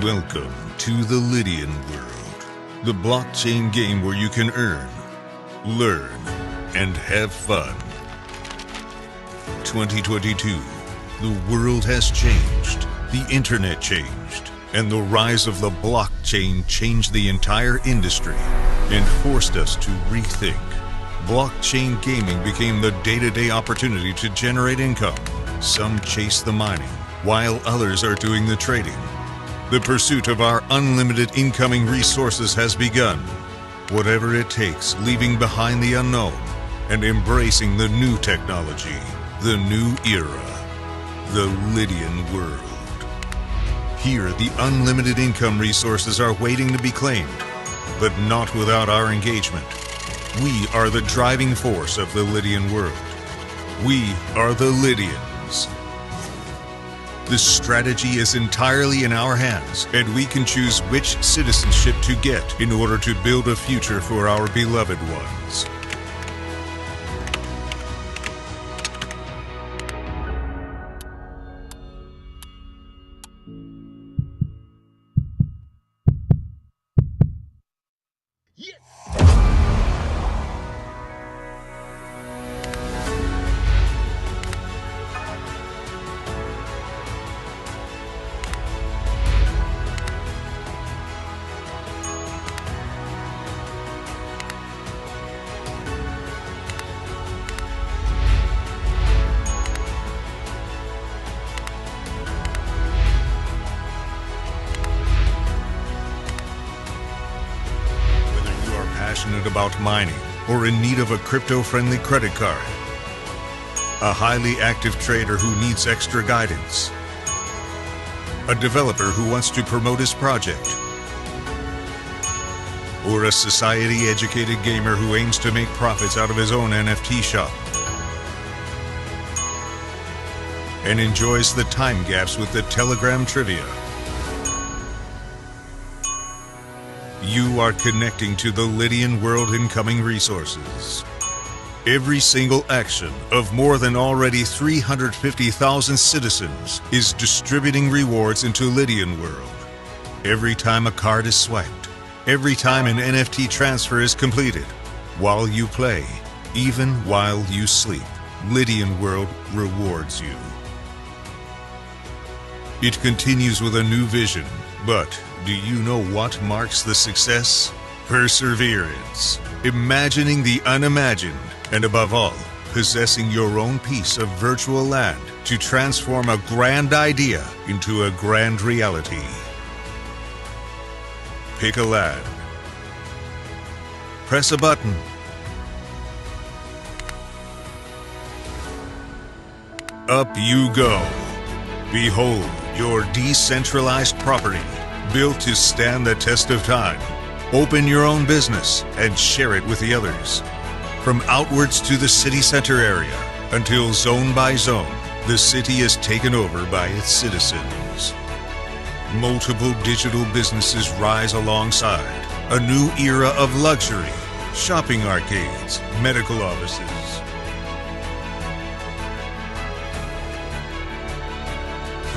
Welcome to the Lydian world, the blockchain game where you can earn, learn, and have fun. 2022, the world has changed, the internet changed, and the rise of the blockchain changed the entire industry and forced us to rethink. Blockchain gaming became the day-to-day opportunity to generate income. Some chase the mining, while others are doing the trading. The pursuit of our unlimited incoming resources has begun. Whatever it takes, leaving behind the unknown and embracing the new technology, the new era, the Lydian world. Here, the unlimited income resources are waiting to be claimed, but not without our engagement. We are the driving force of the Lydian world. We are the Lydians. The strategy is entirely in our hands, and we can choose which citizenship to get in order to build a future for our beloved ones. Passionate about mining or in need of a crypto-friendly credit card, a highly active trader who needs extra guidance, a developer who wants to promote his project, or a society-educated gamer who aims to make profits out of his own NFT shop and enjoys the time gaps with the Telegram trivia. You are connecting to the Lydian world incoming resources. Every single action of more than already 350,000 citizens is distributing rewards into Lydian world. Every time a card is swiped, every time an NFT transfer is completed, while you play, even while you sleep, Lydian world rewards you. It continues with a new vision, but do you know what marks the success? Perseverance, imagining the unimagined, and above all, possessing your own piece of virtual land to transform a grand idea into a grand reality. Pick a land. Press a button. Up you go. Behold your decentralized property, built to stand the test of time. Open your own business and share it with the others. From outwards to the city center area, until zone by zone, the city is taken over by its citizens. Multiple digital businesses rise alongside. A new era of luxury, shopping arcades, medical offices.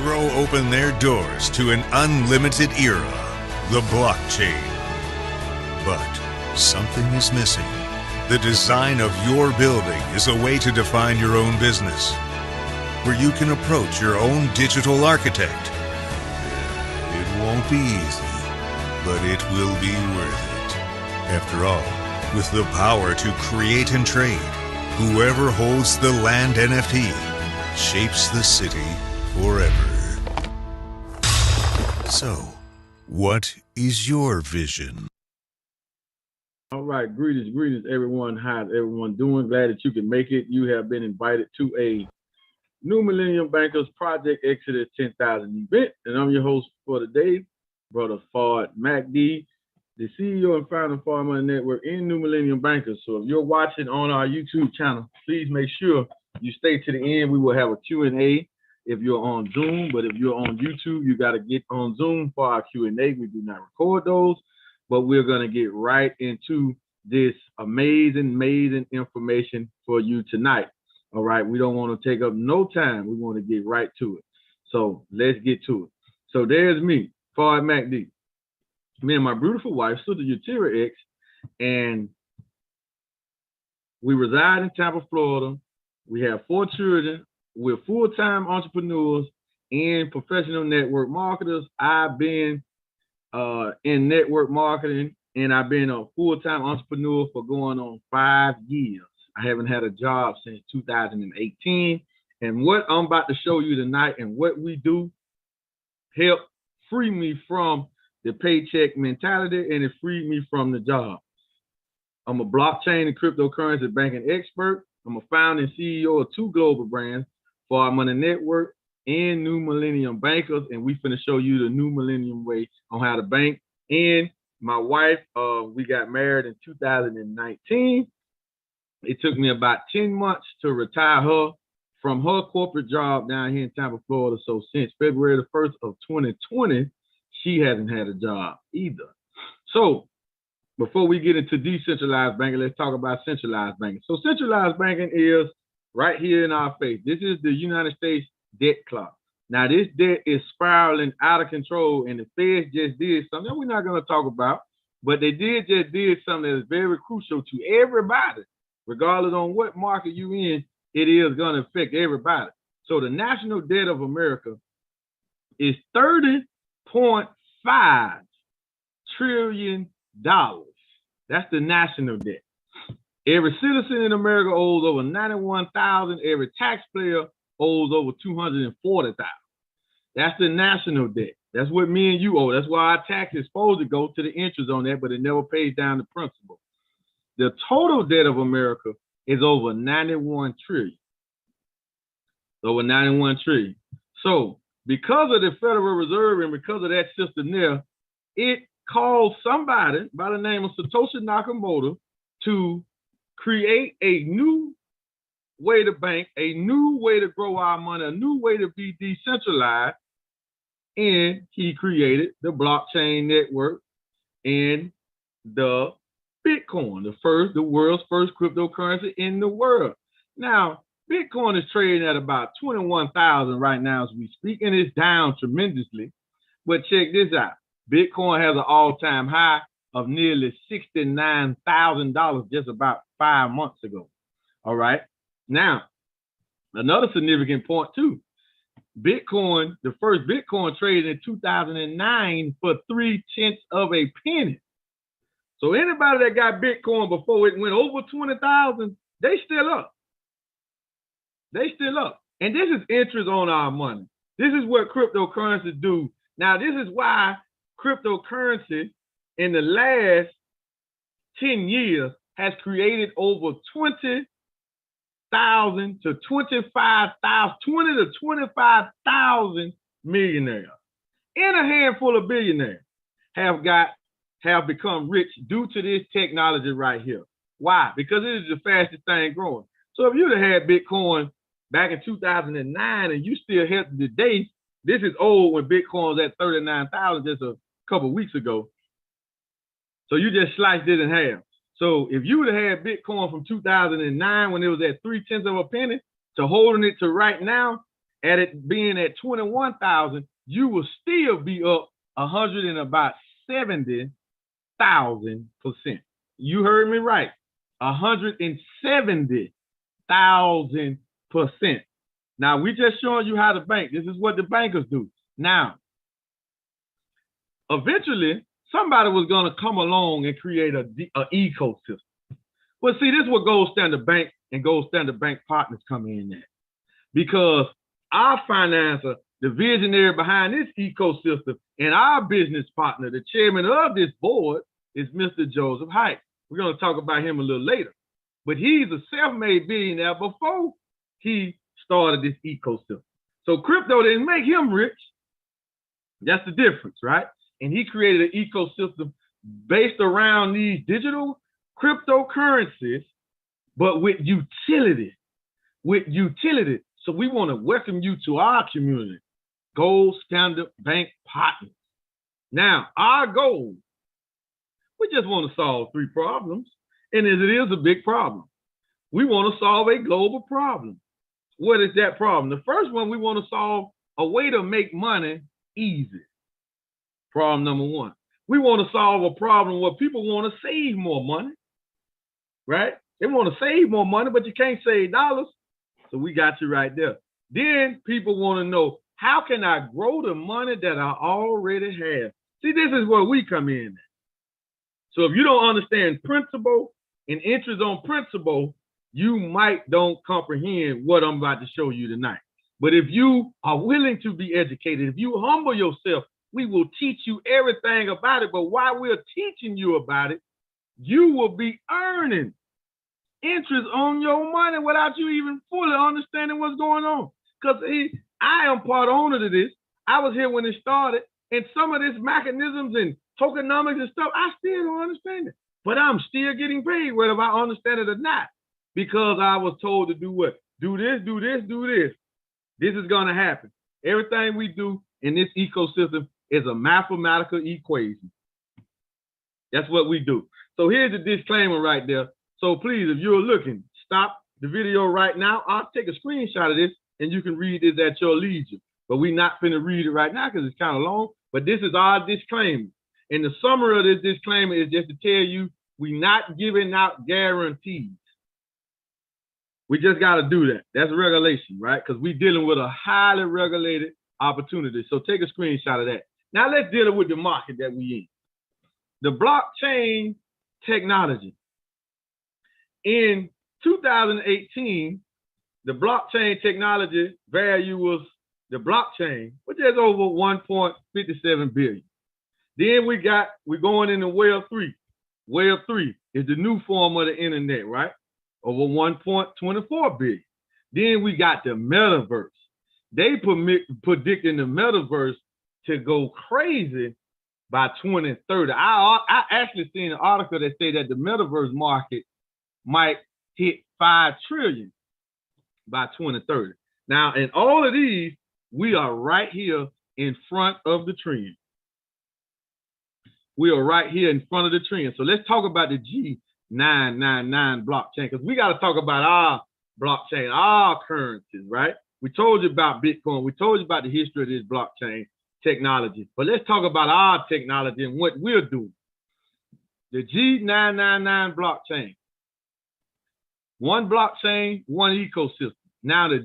Throw open their doors to an unlimited era, the blockchain. But something is missing. The design of your building is a way to define your own business, where you can approach your own digital architect. It won't be easy, but it will be worth it. After all, with the power to create and trade, whoever holds the land NFT shapes the city forever. So, what is your vision? All right, greetings, everyone. How's everyone doing? Glad that you can make it. You have been invited to a new Millennium Bankers Project Exodus 10,000 event, and I'm your host for today, Brother Mahdi, the CEO and founder of FardMoney Network in New Millennium Bankers. So if you're watching on our YouTube channel, please make sure you stay to the end. We will have a Q&A if you're on Zoom, but if you're on YouTube, you got to get on Zoom for our Q&A. We do not record those, but we're going to get right into this amazing information for you tonight. All right, we don't want to take up no time. We want to get right to it. So let's get to it. So there's me. Mahdi. Me and my beautiful wife, Sister Yatira X, and we reside in Tampa, Florida. We have 4 children. We're full-time entrepreneurs and professional network marketers. I've been in network marketing, and I've been a full-time entrepreneur for going on 5 years. I haven't had a job since 2018. And what I'm about to show you tonight and what we do help free me from the paycheck mentality, and it freed me from the job. I'm a blockchain and cryptocurrency banking expert. I'm a founder and CEO of 2 global brands, FardMoney Network and New Millennium Bankers, and we finna show you the New Millennium way on how to bank. And my wife, we got married in 2019. It took me about 10 months to retire her from her corporate job down here in Tampa, Florida. So since February the 1st of 2020, she hasn't had a job either. So before we get into decentralized banking, let's talk about centralized banking. So centralized banking is right here in our face. This is the United States debt clock. Now this debt is spiraling out of control, and the Feds just did something that we're not going to talk about, but they did something that is very crucial to everybody, regardless on what market you in. It is going to affect everybody. So the national debt of America is $30.5 trillion. That's the national debt. Every citizen in America owes over $91,000. Every taxpayer owes over $240,000. That's the national debt. That's what me and you owe. That's why our tax is supposed to go to the interest on that, but it never pays down the principal. The total debt of America is over 91 trillion. Over 91 trillion. So because of the Federal Reserve and because of that system there, it called somebody by the name of Satoshi Nakamoto to create a new way to bank, a new way to grow our money, a new way to be decentralized. And he created the blockchain network and the Bitcoin, the world's first cryptocurrency in the world. Now, Bitcoin is trading at about 21,000 right now as we speak, and it's down tremendously. But check this out. Bitcoin has an all-time high of nearly $69,000 just about 5 months ago. All right. Now, another significant point too. Bitcoin, the first Bitcoin traded in 2009 for 0.3 of a penny. So anybody that got Bitcoin before it went over 20,000, they still up. They still up. And this is interest on our money. This is what cryptocurrencies do. Now, this is why cryptocurrency in the last 10 years has created over 20,000 to 25,000, 20 to 25,000 millionaires. And a handful of billionaires have become rich due to this technology right here. Why? Because it is the fastest thing growing. So if you'd have had Bitcoin back in 2009 and you still have it today, this is old when Bitcoin was at 39,000 just a couple of weeks ago. So you just sliced it in half. So if you would have had Bitcoin from 2009 when it was at 0.3 of a penny to holding it to right now, at it being at 21,000, you will still be up 170,000%. You heard me right. 170,000%. Now, we just showing you how to bank. This is what the bankers do. Now, eventually, somebody was going to come along and create an ecosystem. Well, see, this is what Gold Standard Bank and Gold Standard Bank partners come in at. Because our financer, the visionary behind this ecosystem, and our business partner, the chairman of this board, is Mr. Joseph Hite. We're going to talk about him a little later. But he's a self-made billionaire before he started this ecosystem. So crypto didn't make him rich. That's the difference, right? And he created an ecosystem based around these digital cryptocurrencies, but with utility. So we want to welcome you to our community, Gold Standard Bank Partners. Now, our goal, we just want to solve 3 problems, and it is a big problem. We want to solve a global problem. What is that problem? The first one, we want to solve a way to make money easy. Problem number one. We want to solve a problem where people want to save more money, right? They want to save more money, but you can't save dollars. So we got you right there. Then people want to know, how can I grow the money that I already have? See, this is where we come in. So if you don't understand principle and interest on principle, you might don't comprehend what I'm about to show you tonight. But if you are willing to be educated, if you humble yourself, we will teach you everything about it. But while we're teaching you about it, you will be earning interest on your money without you even fully understanding what's going on. Because I am part owner to this. I was here when it started, and some of these mechanisms and tokenomics and stuff, I still don't understand it. But I'm still getting paid, whether I understand it or not, because I was told to do what? Do this, do this, do this. This is going to happen. Everything we do in this ecosystem is a mathematical equation. That's what we do. So here's the disclaimer right there. So please, if you're looking, stop the video right now. I'll take a screenshot of this and you can read this at your leisure. But we're not going to read it right now because it's kind of long. But this is our disclaimer. And the summary of this disclaimer is just to tell you we're not giving out guarantees. We just got to do that. That's regulation, right? Because we're dealing with a highly regulated opportunity. So take a screenshot of that. Now let's deal with the market that we in. The blockchain technology. In 2018, the blockchain technology value was the blockchain, which is over 1.57 billion. Then we're going into Web 3. Web 3 is the new form of the internet, right? Over 1.24 billion. Then we got the metaverse. They predicting the metaverse to go crazy by 2030. I actually seen an article that said that the metaverse market might hit 5 trillion by 2030. Now, in all of these, we are right here in front of the trend. We are right here in front of the trend. So let's talk about the G999 blockchain, because we got to talk about our blockchain, our currencies, right? We told you about Bitcoin. We told you about the history of this blockchain technology. But let's talk about our technology and what we're doing. The G999 blockchain. One blockchain, one ecosystem. Now the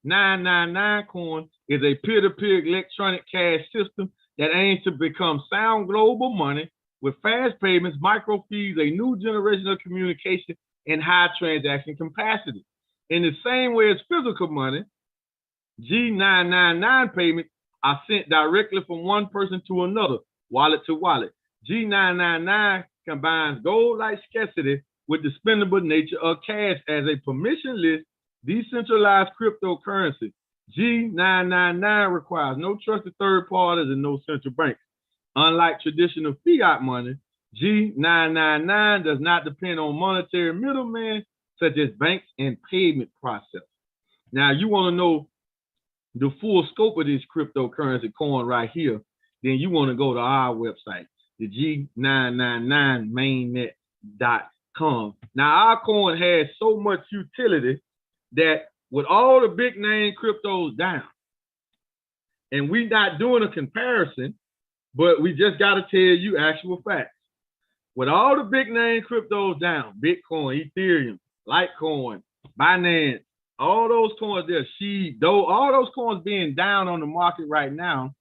G999 coin is a peer-to-peer electronic cash system that aims to become sound global money with fast payments, micro fees, a new generation of communication, and high transaction capacity. In the same way as physical money, G999 payments are sent directly from one person to another, wallet to wallet. G999 combines gold-like scarcity with the spendable nature of cash as a permissionless, decentralized cryptocurrency. G999 requires no trusted third parties and no central banks. Unlike traditional fiat money, G999 does not depend on monetary middlemen such as banks and payment processors. Now, you want to know the full scope of this cryptocurrency coin right here, then you want to go to our website, the G999mainnet.com. Now, our coin has so much utility that with all the big name cryptos down, and we're not doing a comparison, but we just got to tell you actual facts. With all the big name cryptos down, Bitcoin, Ethereum, Litecoin, Binance, all those coins there, all those coins being down on the market right now,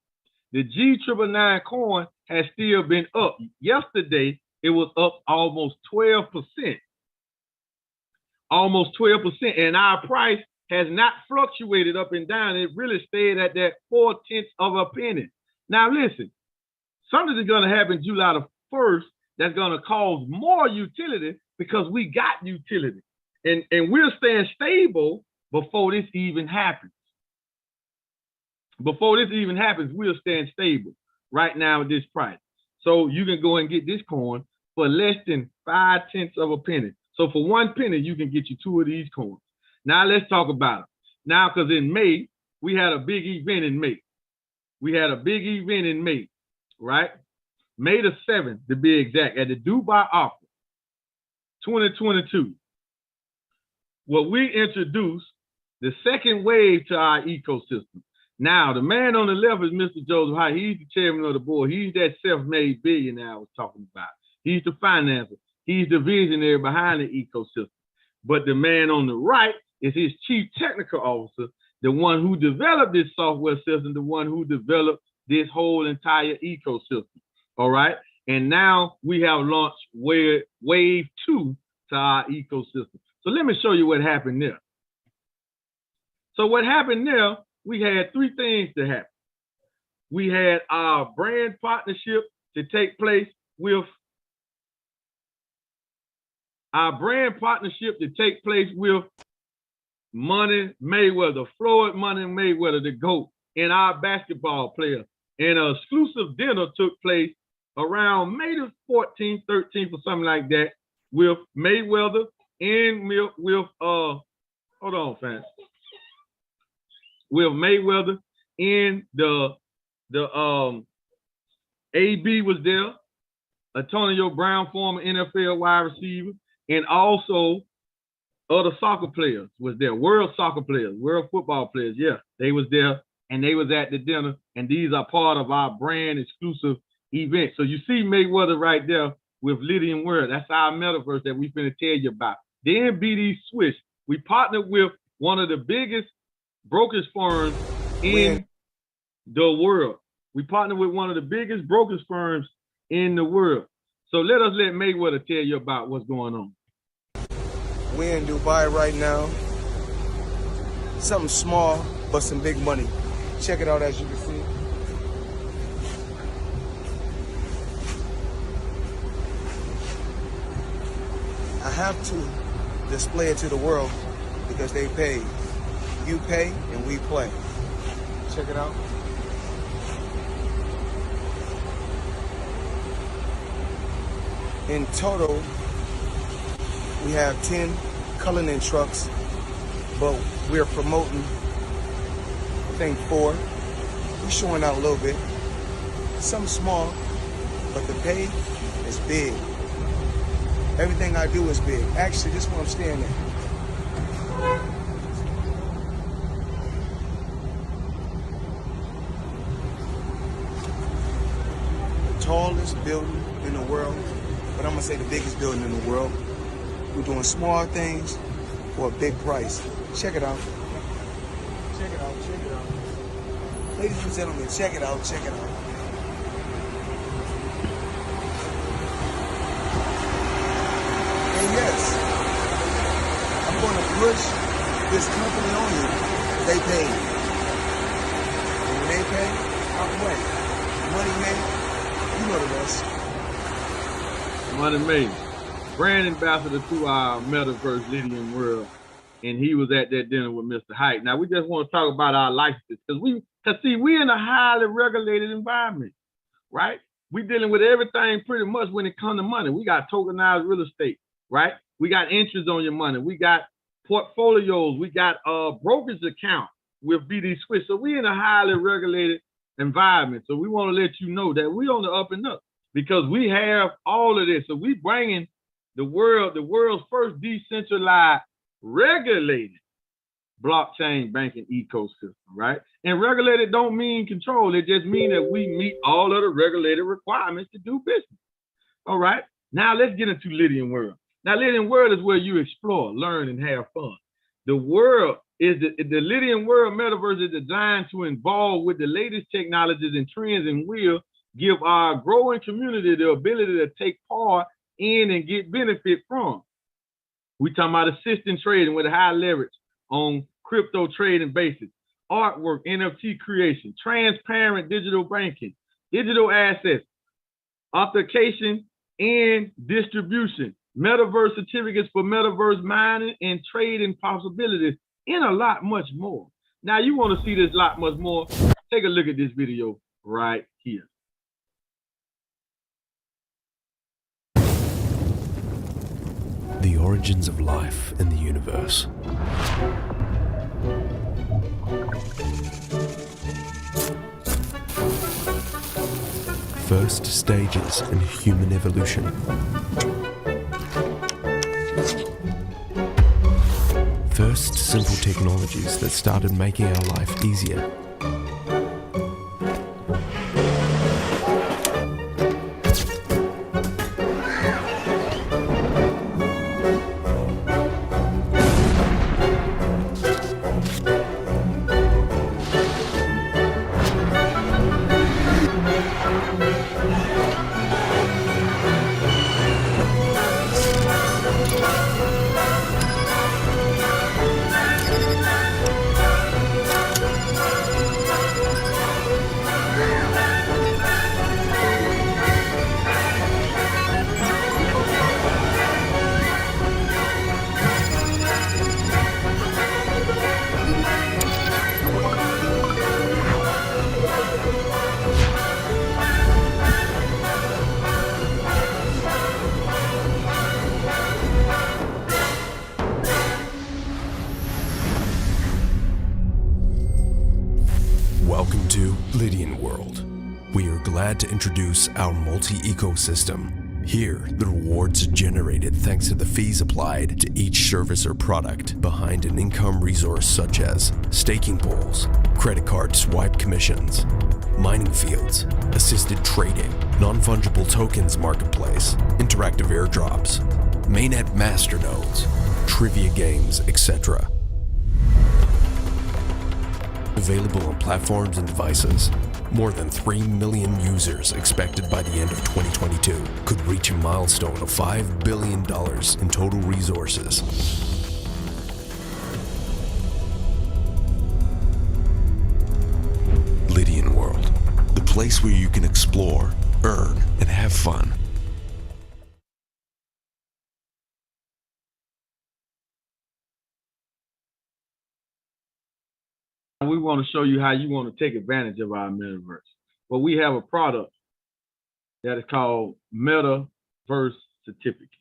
the G999 coin has still been up. Yesterday, it was up almost 12%. Almost 12%. And our price has not fluctuated up and down. It really stayed at that 0.4 of a penny. Now, listen, something is going to happen July the 1st that's going to cause more utility because we got utility. And we're staying stable before this even happens. Before this even happens, we're staying stable right now at this price. So you can go and get this coin for less than 0.5 of a penny. So for 1 penny, you can get you 2 of these coins. Now let's talk about them. Now, because in May, we had a big event in May. Right? May the 7th, to be exact, at the Dubai Opera 2022. What we introduced the second wave to our ecosystem. Now, the man on the left is Mr. Joseph Hyde. He's the chairman of the board. He's that self-made billionaire I was talking about. He's the financer. He's the visionary behind the ecosystem. But the man on the right is his chief technical officer, the one who developed this software system, the one who developed this whole entire ecosystem. All right. And now we have launched wave 2 to our ecosystem. So let me show you what happened there. So what happened there, we had 3 things to happen. We had our brand partnership to take place with Money Mayweather, Floyd Money Mayweather, the GOAT, and our basketball player. And an exclusive dinner took place around May the 14th, 13th, or something like that, with Mayweather and with Mayweather and the AB was there, Antonio Brown, former NFL wide receiver, and also other soccer players was there, world soccer players, world football players. Yeah, they was there, and they was at the dinner, and these are part of our brand exclusive event. So you see Mayweather right there with Lydian World. That's our metaverse that we finna tell you about. Then BD Swish, we partnered with one of the biggest brokerage firms in the world. We partnered with one of the biggest brokerage firms in the world. So let Mayweather tell you about what's going on. We're in Dubai right now. Something small, but some big money. Check it out as you can see. I have to display it to the world because they paid. You pay and we play. Check it out. In total, we have 10 Cullinan trucks, but we're promoting, I think 4. We're showing out a little bit. Some small, but the pay is big. Everything I do is big. Actually, this is where I'm staying at. The tallest building in the world, but I'm gonna say the biggest building in the world. We're doing small things for a big price. Check it out. Check it out, check it out. Ladies and gentlemen, check it out, check it out. And yes, I'm gonna push this company on you. They pay. And when they pay, I'll play. Money made, you know the rest. Money made. Brand ambassador to our metaverse, Lydian World, and he was at that dinner with Mr. Hyde. Now we just want to talk about our licenses because we're in a highly regulated environment, right? We're dealing with everything pretty much when it comes to money. We got tokenized real estate, right? We got interest on your money. We got portfolios. We got brokerage account with BD Swiss. So we're in a highly regulated environment. So we want to let you know that we're on the up and up because we have all of this. So we bringing the world's first decentralized, regulated blockchain banking ecosystem, right? And regulated don't mean control. It just means that we meet all of the regulated requirements to do business. All right. Now let's get into Lydian World. Now Lydian World is where you explore, learn, and have fun. The world is the Lydian World metaverse is designed to involve with the latest technologies and trends and will give our growing community the ability to take part in and get benefit from. We talking about assisting trading with a high leverage on crypto trading basis, artwork, NFT creation, transparent digital banking, digital assets, authentication and distribution, metaverse certificates for metaverse mining and trading possibilities, and a lot much more. Now you want to see this lot much more? Take a look at this video right here. The origins of life in the universe. First stages in human evolution. First simple technologies that started making our life easier. introduce our multi-ecosystem. Here, the rewards are generated thanks to the fees applied to each service or product behind an income resource such as staking pools, credit card swipe commissions, mining fields, assisted trading, non-fungible tokens marketplace, interactive airdrops, mainnet masternodes, trivia games, etc. Available on platforms and devices. More than 3 million users expected by the end of 2022 could reach a milestone of $5 billion in total resources. Lydian World, the place where you can explore, earn, and have fun. We want to show you how you want to take advantage of our metaverse. But we have a product that is called Metaverse Certificates.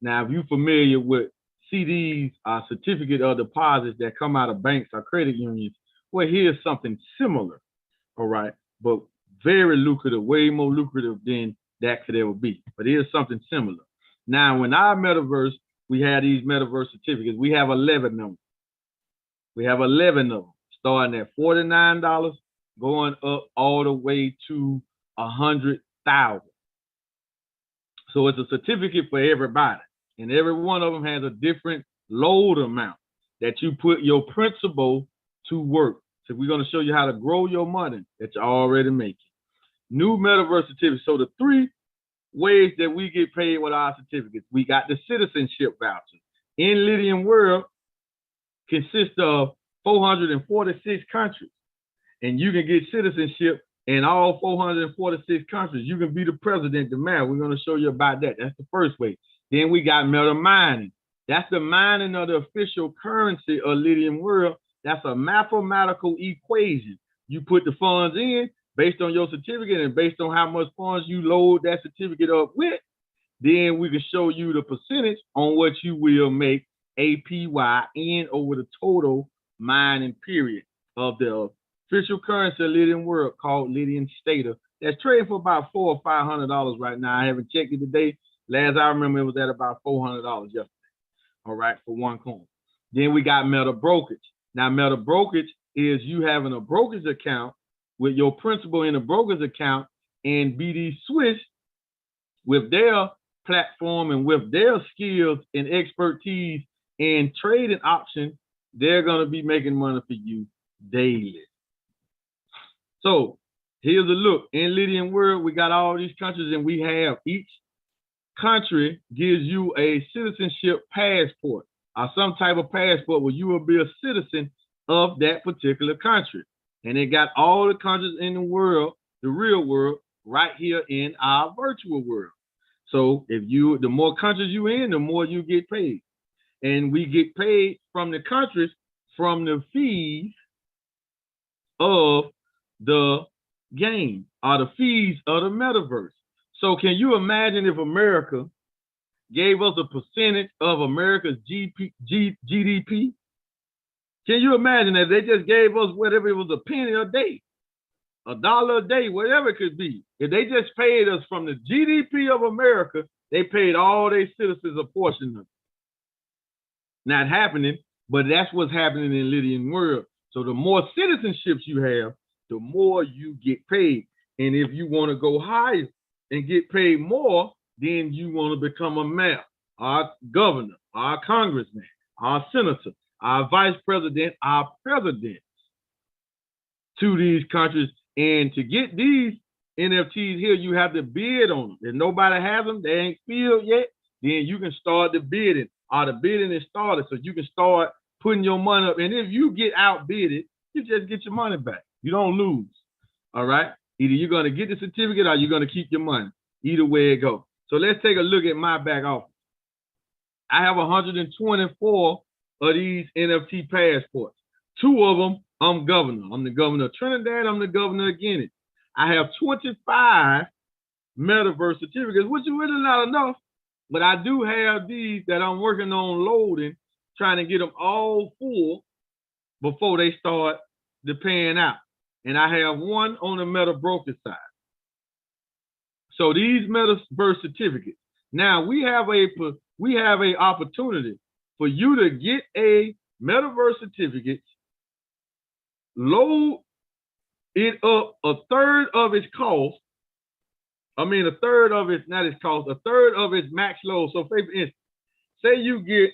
Now, if you're familiar with CDs, certificate of deposits that come out of banks or credit unions, well, here's something similar, all right? But very lucrative, way more lucrative than that could ever be. But here's something similar. Now, in our metaverse, we have these metaverse certificates. We have 11 of them. We have 11 of them, starting at $49, going up all the way to $100,000. So it's a certificate for everybody, and every one of them has a different load amount that you put your principal to work. So we're going to show you how to grow your money that you're already making. New metaverse certificates. So the three ways that we get paid with our certificates, we got the citizenship voucher. In Lydian World consists of 446 countries, and you can get citizenship in all 446 countries. You can be the president, the mayor. We're going to show you about that. That's the first way. Then we got meta mining. That's the mining of the official currency of Lydian World. That's a mathematical equation. You put the funds in based on your certificate and based on how much funds you load that certificate up with. Then we can show you the percentage on what you will make APY over the total mining period of the official currency of Lydian World called Lydian Stater. That's trading for about $400 or $500 right now. I haven't checked it today. Last I remember, it was at about $400 yesterday. All right, for one coin. Then we got meta brokerage. Now, meta brokerage is you having a brokerage account with your principal in a brokerage account, and BD Swiss, with their platform and with their skills and expertise in trading options, they're going to be making money for you daily. So here's a look. In Lydian World, we got all these countries, and we have each country gives you a citizenship passport or some type of passport where you will be a citizen of that particular country. And it got all the countries in the world, the real world, right here in our virtual world. So if you, the more countries you in, the more you get paid. And we get paid from the countries from the fees of the game or the fees of the metaverse. So can you imagine if America gave us a percentage of America's GDP? Can you imagine that they just gave us whatever, it was a penny a day, $1 a day, whatever it could be. If they just paid us from the GDP of America, they paid all their citizens a portion of it. Not happening, but that's what's happening in Lydian World. So the more citizenships you have, the more you get paid. And if you want to go higher and get paid more, then you want to become a mayor, our governor, our congressman, our senator, our vice president, our president to these countries. And to get these NFTs here, you have to bid on them. If nobody has them, they ain't filled yet, then you can start the bidding. Or the bidding is started, so you can start putting your money up. And if you get outbidded, you just get your money back. You don't lose. All right? Either you're going to get the certificate or you're going to keep your money. Either way it goes. So let's take a look at my back office. I have 124 of these NFT passports. 2 of them, I'm governor. I'm the governor of Trinidad. I'm the governor of Guinea. I have 25 metaverse certificates, which is really not enough. But I do have these that I'm working on loading, trying to get them all full before they start paying out. And I have one on the meta broker side. So these metaverse certificates. Now we have a opportunity for you to get a metaverse certificate, load it up a third of its cost. I mean, a third of its, not its cost, a third of its max load. So for instance, say you get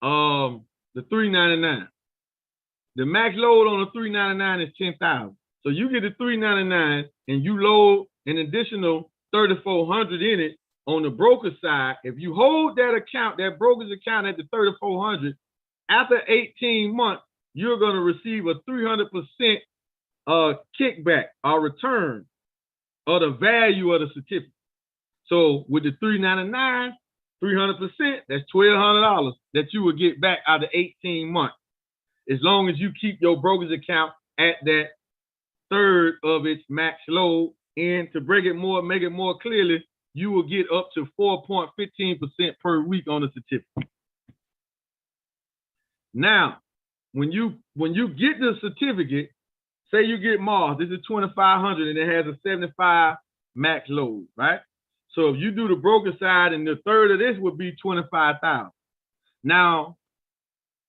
the $399. The max load on the $399 is $10,000. So you get the $399 and you load an additional $3,400 in it on the broker side. If you hold that account, that broker's account at the $3,400, after 18 months, you're going to receive a 300% kickback or return of the value of the certificate. So with the $399, 300%, that's $1,200 that you will get back out of 18 months, as long as you keep your broker's account at that third of its max load. And to break it more, make it more clearly, you will get up to 4.15% per week on the certificate. Now, when you get the certificate, say you get Mars, this is 2,500 and it has a 75 max load, right? So if you do the broker side, and the third of this would be 25,000. Now,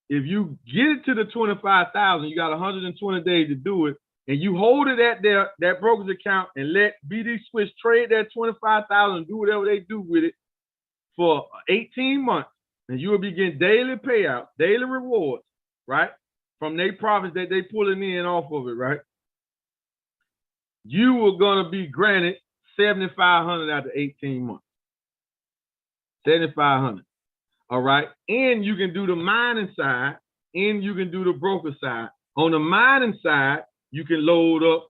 if you get it to the 25,000, you got 120 days to do it, and you hold it at that broker's account and let BD Switch trade that 25,000, do whatever they do with it for 18 months, and you will be getting daily payouts, daily rewards, right? From their profits that they pulling in off of it, right? You are gonna be granted 7,500 after 18 months. 7,500. All right. And you can do the mining side, and you can do the broker side. On the mining side, you can load up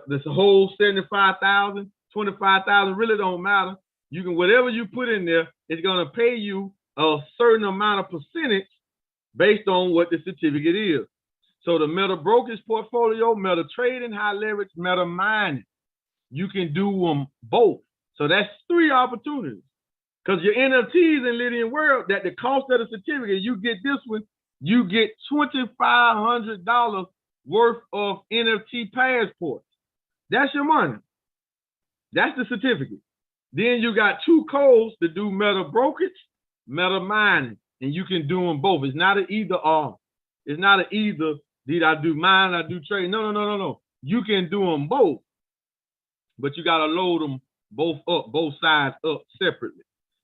this whole 75,000, 25,000, really don't matter. You can, whatever you put in there, it's gonna pay you a certain amount of percentage based on what the certificate is. So the meta brokerage portfolio, meta trading, high leverage, meta mining, you can do them both. So that's 3 opportunities. Because your NFTs in Lydian World, that the cost of the certificate, you get this one, you get $2,500 worth of NFT passports. That's your money. That's the certificate. Then you got 2 codes to do meta brokerage, meta mining, and you can do them both. It's not an either or. It's not an either, did I do mine, I do trade. No. You can do them both, but you got to load them both up, both sides up separately.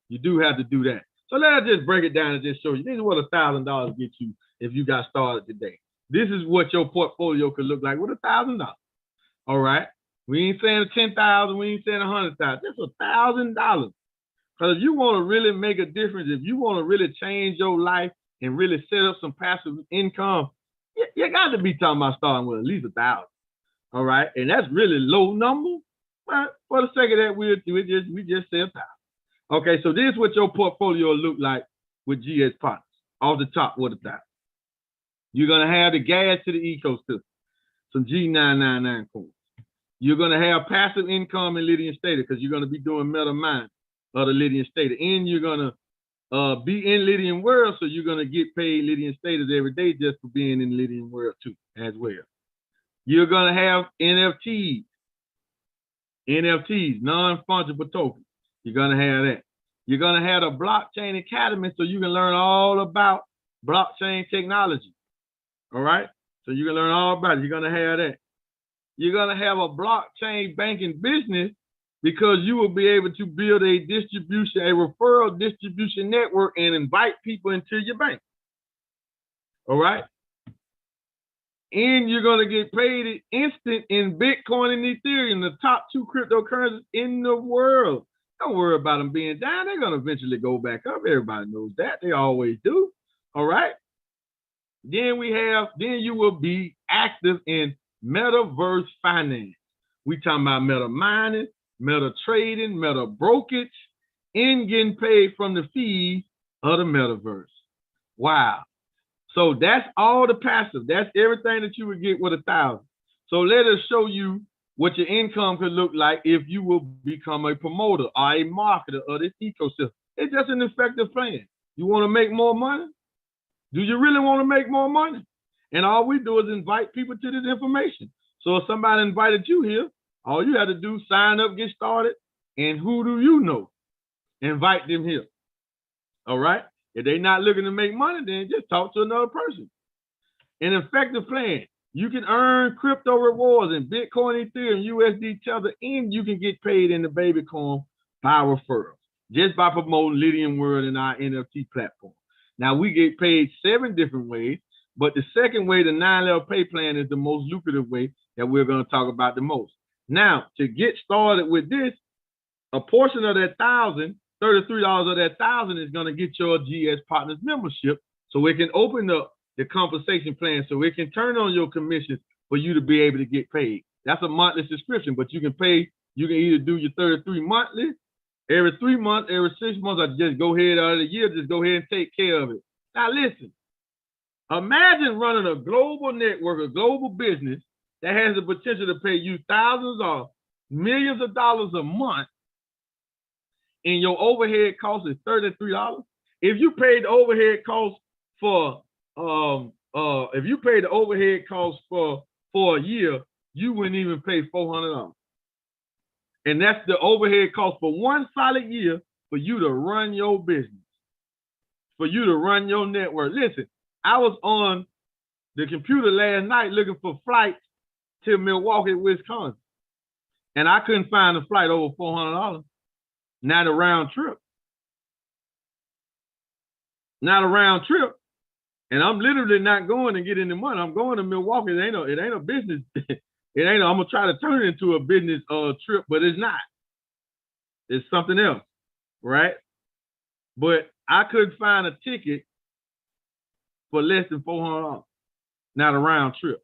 You do have to do that. So let us just break it down and just show you. This is what $1,000 gets you if you got started today. This is what your portfolio could look like with $1,000. All right. We ain't saying 10,000. We ain't saying 100,000. Just $1,000. Because if you want to really make a difference, if you want to really change your life and really set up some passive income, you got to be talking about starting with at least 1,000. All right. And that's really low number. But for the sake of that, we just say 1,000. Okay, so this is what your portfolio look like with GS Partners. Off the top with 1,000. You're gonna have the gas to the ecosystem, some G999 coins. You're gonna have passive income in Lydian Stater because you're gonna be doing meta mine of the Lydian Stater, and you're gonna be in Lydian World, so you're gonna get paid Lydian Staters every day just for being in Lydian World too, as well. You're gonna have NFTs, non-fungible tokens. You're gonna have that. You're gonna have a blockchain academy, so you can learn all about blockchain technology. All right, so you can learn all about it. You're gonna have that. You're gonna have a blockchain banking business because you will be able to build a referral distribution network and invite people into your bank. All right. And you're going to get paid instant in Bitcoin and Ethereum, the top 2 cryptocurrencies in the world. Don't worry about them being down. They're going to eventually go back up. Everybody knows that. They always do. All right. Then you will be active in metaverse finance. We talking about meta mining, meta trading, meta brokerage, and getting paid from the fees of the metaverse. Wow. So that's all the passive. That's everything that you would get with 1,000. So let us show you what your income could look like if you will become a promoter or a marketer of this ecosystem. It's just an effective plan. You want to make more money? Do you really want to make more money? And all we do is invite people to this information. So if somebody invited you here, All you have to do, sign up, get started, and who do you know? Invite them here. All right? If they're not looking to make money, then just talk to another person. An effective plan. You can earn crypto rewards in Bitcoin, Ethereum, USD, Tether, and you can get paid in the babycoin by referral just by promoting Lydian World in our NFT platform. Now, we get paid 7 different ways, but the second way, the 9-level pay plan, is the most lucrative way that we're going to talk about the most. Now, to get started with this, a portion of that $1,000, $33 of that $1,000 is going to get your GS Partners membership, so it can open up the compensation plan, so it can turn on your commissions for you to be able to get paid. That's a monthly subscription, but you can pay. You can either do your 33 monthly, every 3 months, every 6 months, or just go ahead out of the year, just go ahead and take care of it. Now listen, imagine running a global network, a global business that has the potential to pay you thousands or millions of dollars a month, and your overhead cost is $33. If you paid the overhead cost for a year, you wouldn't even pay $400. And that's the overhead cost for one solid year for you to run your business, for you to run your network. Listen, I was on the computer last night looking for flights to Milwaukee, Wisconsin, and I couldn't find a flight over $400. Not a round trip. Not a round trip. And I'm literally not going to get any money. I'm going to Milwaukee. It ain't a business. I'm gonna try to turn it into a business trip, but it's not. It's something else, right? But I couldn't find a ticket for less than $400. Not a round trip.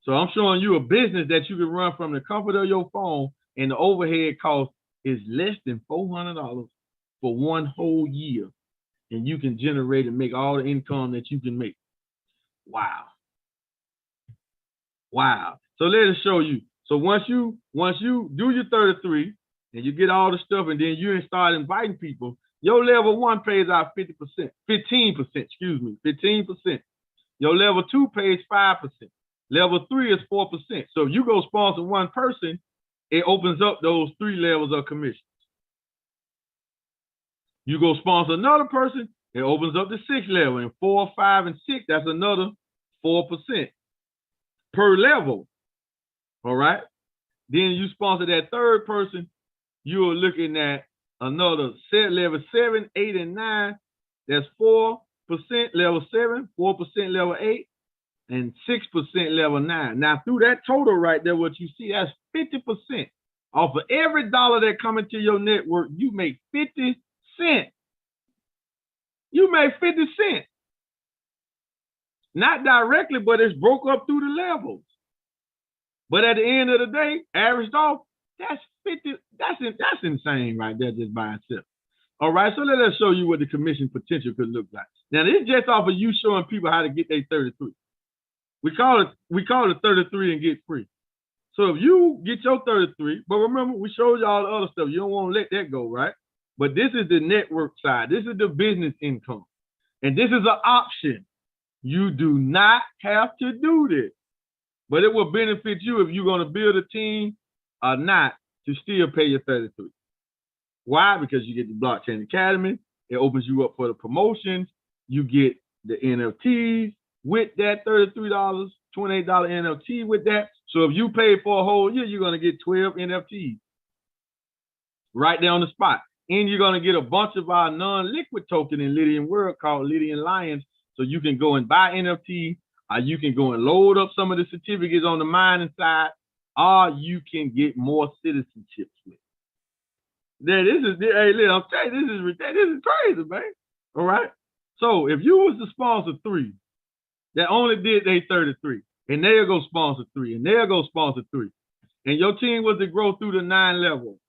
So I'm showing you a business that you can run from the comfort of your phone, and the overhead cost is less than $400 for one whole year. And you can generate and make all the income that you can make. Wow. Wow. So let us show you. So once you do your 33 and you get all the stuff, and then you start inviting people, your level 1 pays out 15%. Your level 2 pays 5%. Level 3 is 4%. So if you go sponsor one person, it opens up those 3 levels of commission. You go sponsor another person, it opens up the 6th level, and 4, 5, and 6, that's another 4% per level. All right. Then you sponsor that 3rd person, you're looking at another level 7, 8, and 9. That's 4% level 7, 4% level 8, and 6% level 9. Now through that total right there, what you see, that's 50%. Off of every dollar that come into your network, you make 50 cents. You make 50 cents. Not directly, but it's broke up through the levels. But at the end of the day, averaged off, that's 50. That's insane right there just by itself. All right, so let us show you what the commission potential could look like. Now, this is just off of you showing people how to get their 33. We call it 33 and get free. So if you get your 33, but remember, we showed you all the other stuff. You don't want to let that go, right? But this is the network side. This is the business income. And this is an option. You do not have to do this. But it will benefit you if you're going to build a team or not to still pay your 33. Why? Because you get the Blockchain Academy. It opens you up for the promotions. You get the NFTs with that $33, $28 NFT with that. So if you pay for a whole year, you're going to get 12 NFTs right there on the spot. And you're going to get a bunch of our non-liquid token in Lydian World called Lydian Lions. So you can go and buy NFT, or you can go and load up some of the certificates on the mining side, or you can get more citizenships with. Hey, listen, I'm telling you, this is crazy, man. All right. So if you was to sponsor 3 that only did their 33, and they'll go sponsor 3, and they'll go sponsor 3, and your team was to grow through the 9 level,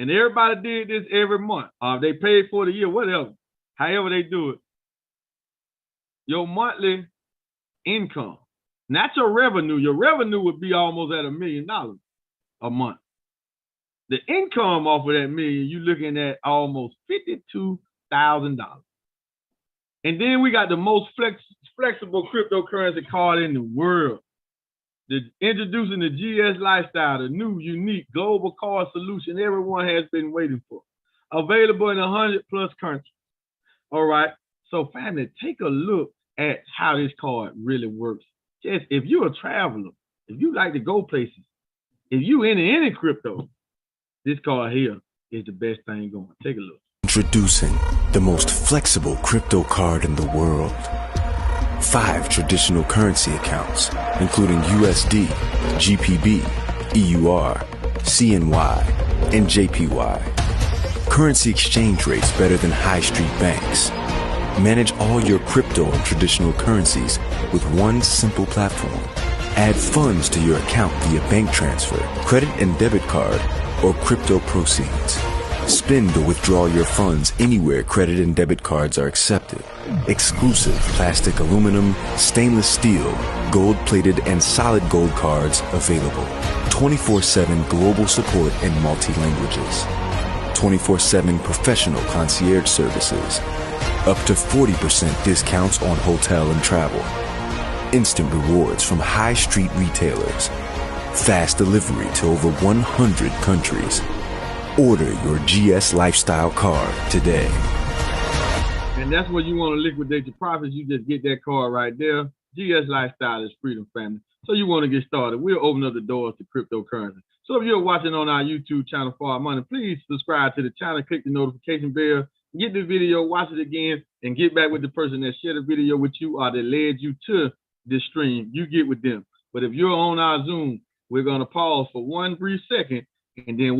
and everybody did this every month, they paid for the year, whatever, however they do it, your monthly income, not your revenue would be almost at $1 million a month. The income off of that million, you're looking at almost $52,000. And then we got the most flexible cryptocurrency card in the world. Introducing the GS Lifestyle, the new, unique global card solution everyone has been waiting for. Available in 100+ countries. All right. So, family, take a look at how this card really works. Just if you're a traveler, if you like to go places, if you into any crypto, this card here is the best thing going. Take a look. Introducing the most flexible crypto card in the world. 5 traditional currency accounts, including USD, GPB, EUR, CNY, and JPY. Currency exchange rates better than high street banks. Manage all your crypto and traditional currencies with one simple platform. Add funds to your account via bank transfer, credit and debit card, or crypto proceeds. Spend or withdraw your funds anywhere credit and debit cards are accepted. Exclusive plastic, aluminum, stainless steel, gold-plated, and solid gold cards available. 24/7 global support in multi-languages. 24/7 professional concierge services. Up to 40% discounts on hotel and travel. Instant rewards from high street retailers. Fast delivery to over 100 countries. Order your GS Lifestyle card today. And that's where you want to liquidate your profits. You just get that card right there. GS Lifestyle is freedom, family. So you want to get started. We'll open up the doors to cryptocurrency. So if you're watching on our YouTube channel, FardMoney, please subscribe to the channel, click the notification bell, get the video, watch it again, and get back with the person that shared the video with you or that led you to this stream. You get with them. But if you're on our Zoom, we're going to pause for one brief second, and then we'll